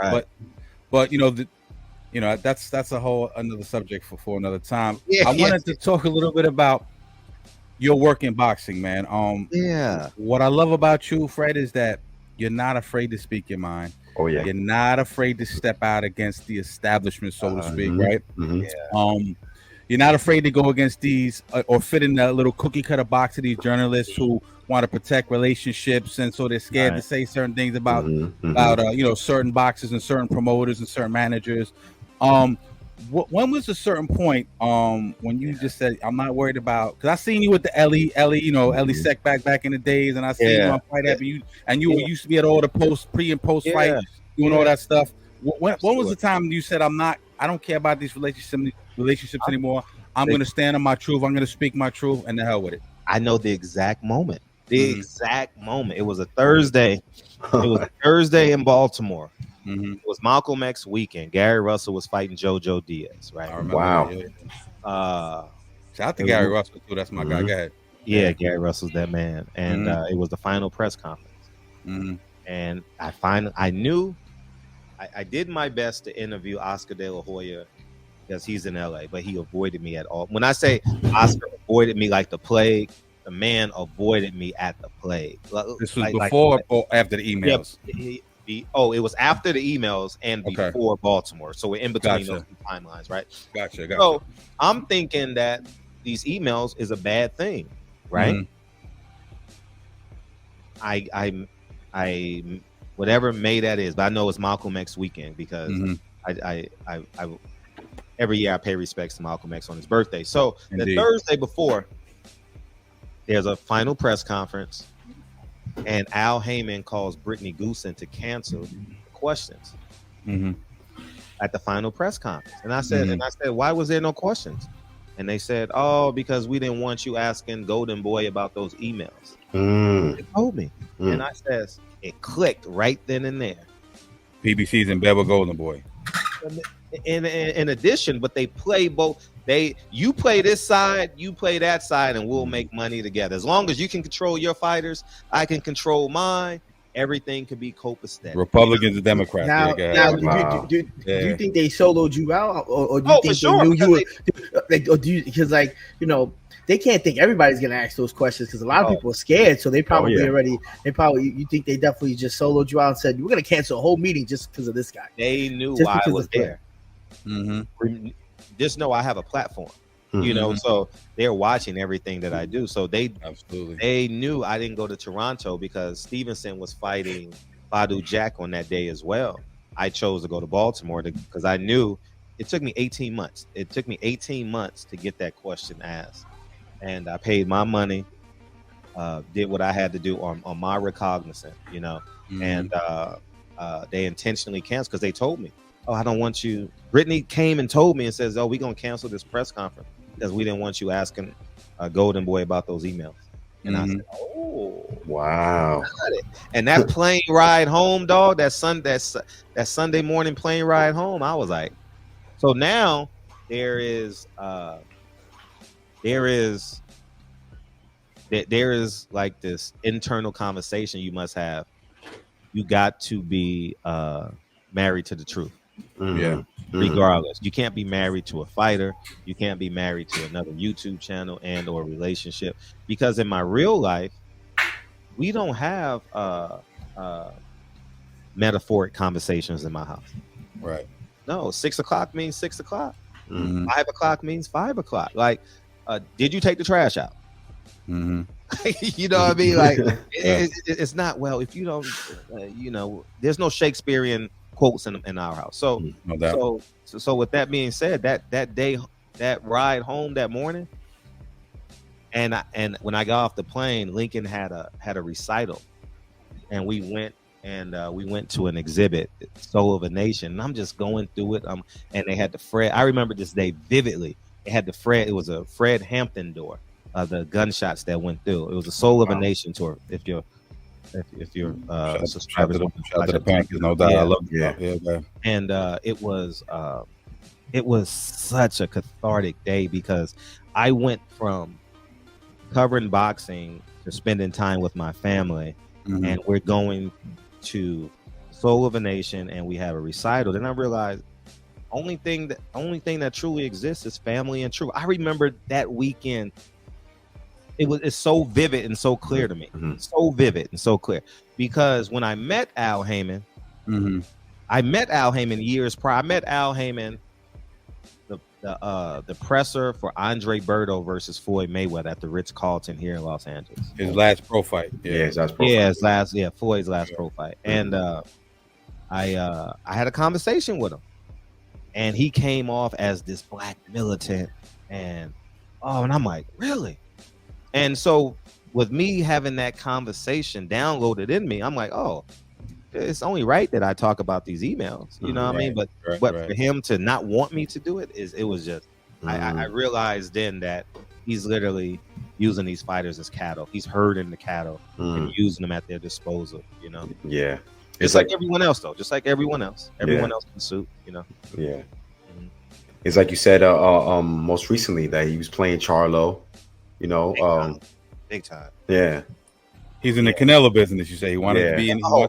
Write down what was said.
Right. But that's a whole another subject for another time. Yeah, I yeah, wanted to talk a little bit about your work in boxing, man. yeah. What I love about you, Fred, is that you're not afraid to speak your mind. Oh yeah. You're not afraid to step out against the establishment, so to speak, Mhm, right? mhm. Um, you're not afraid to go against these or fit in that little cookie cutter box of these journalists who want to protect relationships, and so they're scared to Right. say certain things about Mhm, mhm. about certain boxes and certain promoters and certain managers. Um, when was a certain point when you just said I'm not worried about, because I seen you with the Ellie Mhm. Sec back in the days, and I seen you Yeah. on Fight Yeah. Happy, you Yeah. used to be at all the pre and post fight Yeah. doing all Yeah. that stuff. When was Absolutely. the time you said I don't care about these relationships I, anymore. I'm gonna stand on my truth. I'm gonna speak my truth, and the hell with it. I know the exact moment. The Mm-hmm. exact moment. It was a Thursday. It was a Thursday in Baltimore. Mm-hmm. It was Malcolm X weekend. Gary Russell was fighting JoJo Diaz, right? I remember that. Wow. Yeah. Uh, Shout out to it Gary was, Russell too. That's my guy. Mhm. Go ahead. yeah, Gary Russell's that man, and Mm-hmm. it was the final press conference. Mm-hmm. And I knew I did my best to interview Oscar De La Hoya because he's in LA, but he avoided me at all. When I say Oscar avoided me like the plague, the man avoided me at the plague. This was Like, before or after the yeah, emails. it was after the emails and Okay. before Baltimore. So we're in between Gotcha. those two timelines, right? Gotcha. So I'm thinking that these emails is a bad thing, right? Mhm. I whatever May that is, but I know it's Malcolm X weekend because Mhm. I every year I pay respects to Malcolm X on his birthday. So the Indeed. Thursday before, there's a final press conference, and Al Haymon calls Brittany Goosen to cancel the questions Mhm. at the final press conference. And I Mhm. said, why was there no questions? And they said, oh, because we didn't want you asking Golden Boy about those emails. Mm. They told me. Mm. And I says, it clicked right then and there. PBC's in bed with Golden Boy. In addition, but they play both. You play this side, you play that side, and we'll make money together. As long as you can control your fighters, I can control mine. Everything could be copacetic. Republicans and Democrats. Now, Yeah, now, do Yeah. you think they soloed you out, or do you Oh, for think sure, they knew you because were? Like, or do you, because like they can't think everybody's gonna ask those questions because a lot of people are scared, so they probably you think they definitely just soloed you out and said we're gonna cancel a whole meeting just because of this guy. They knew Just why I because was of the there. Mhm. Just know I have a platform, Mhm. so they're watching everything that I do. So Absolutely. they knew I didn't go to Toronto because Stevenson was fighting Fadu Jack on that day as well. I chose to go to Baltimore because I knew it took me 18 months. It took me 18 months to get that question asked. And I paid my money, did what I had to do on my recognizance, Mhm. and they intentionally canceled because they told me, oh, I don't want you. Brittany came and told me and says, oh, we're going to cancel this press conference because we didn't want you asking Golden Boy about those emails. And I said, oh, Wow. got it. And that plane ride home, dog, that Sunday morning plane ride home, I was like, so now there is like this internal conversation you must have. You got to be married to the truth. Yeah. Regardless, you can't be married to a fighter. You can't be married to another YouTube channel and or relationship, because in my real life, we don't have metaphoric conversations in my house. Right. No, 6 o'clock means 6 o'clock. Mhm. 5 o'clock means 5 o'clock. Like, did you take the trash out? Mhm. You know what I mean? Like, Yeah. it's not, well, if you don't, there's no Shakespearean quotes in our house. So, No doubt. so with that being said, that day, that ride home that morning, and when I got off the plane, Lincoln had a recital, and we went to an exhibit, Soul of a Nation. And I'm just going through it. And they had the Fred. I remember this day vividly. They had the Fred. It was a Fred Hampton door. The gunshots that went through. It was a Soul of a Nation tour. If you're Shout subscribers, out to the Panthers, no doubt. Yeah. I love Yeah. Yeah. and it was such a cathartic day because I went from covering boxing to spending time with my family, Mhm. and we're going to Soul of a Nation, and we have a recital. Then I realized only thing that truly exists is family and truth. I remember that weekend. It's so vivid and so clear to me. So vivid and so clear. Because when I met Al Haymon, I met Al Haymon years prior. I met Al Haymon, the presser for Andre Berto versus Floyd Mayweather at the Ritz-Carlton here in Los Angeles. His last pro fight. His last pro fight. Floyd's last pro fight. And I had a conversation with him. And he came off as this black militant. And I'm like, really? And so with me having that conversation downloaded in me, I'm like, oh, it's only right that I talk about these emails. You know what I mean? But for him to not want me to do it, it was just, I realized then that he's literally using these fighters as cattle. He's herding the cattle and using them at their disposal, you know? Yeah. It's like everyone else, though. Just like everyone else. Everyone else can suit, you know? Yeah. It's like you said most recently that he was playing Charlo, you know? Big time. Yeah. He's in the Canelo business, you say. He wanted to be in. Oh,